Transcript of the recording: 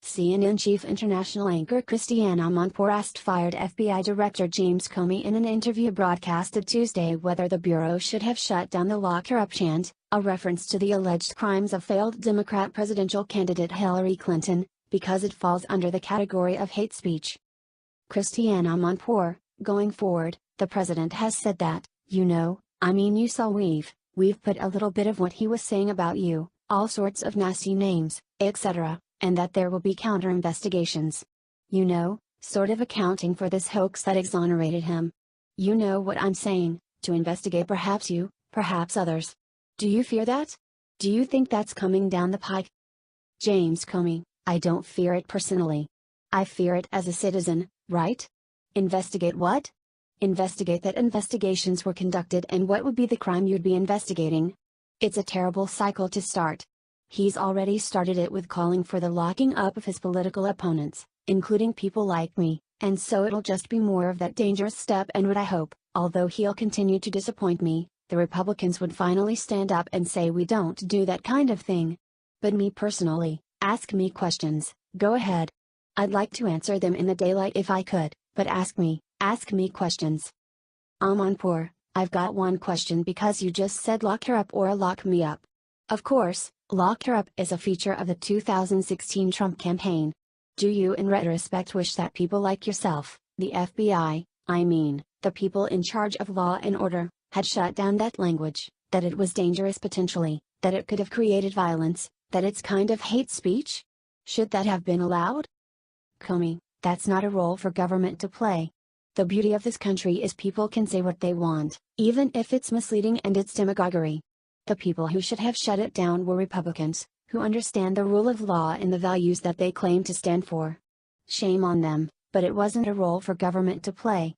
CNN chief international anchor Christiane Amanpour asked fired FBI Director James Comey in an interview broadcasted Tuesday whether the Bureau should have shut down the Lock Her Up chant, a reference to the alleged crimes of failed Democrat presidential candidate Hillary Clinton, because it falls under the category of hate speech. Christiane Amanpour, going forward, the president has said that, u.s.a. we've put a little bit of what he was saying about you, all sorts of nasty names, etc., and that there will be counter-investigations. Sort of accounting for this hoax that exonerated him. You know what I'm saying, to investigate perhaps you, perhaps others. Do you fear that? Do you think that's coming down the pike? James Comey, I don't fear it personally. I fear it as a citizen, right? Investigate what? Investigate that investigations were conducted and what would be the crime you'd be investigating. It's a terrible cycle to start. He's already started it with calling for the locking up of his political opponents, including people like me, and so it'll just be more of that dangerous step, and what I hope, although he'll continue to disappoint me, the Republicans would finally stand up and say we don't do that kind of thing. But me personally, ask me questions, go ahead. I'd like to answer them in the daylight if I could, but ask me questions. Amanpour, I've got one question because you just said lock her up or lock me up. Of course, Lock Her Up is a feature of the 2016 Trump campaign. Do you in retrospect wish that people like yourself, the FBI, the people in charge of law and order, had shut down that language, that it was dangerous potentially, that it could have created violence, that it's kind of hate speech? Should that have been allowed? Comey, that's not a role for government to play. The beauty of this country is people can say what they want, even if it's misleading and it's demagoguery. The people who should have shut it down were Republicans, who understand the rule of law and the values that they claim to stand for. Shame on them, but it wasn't a role for government to play.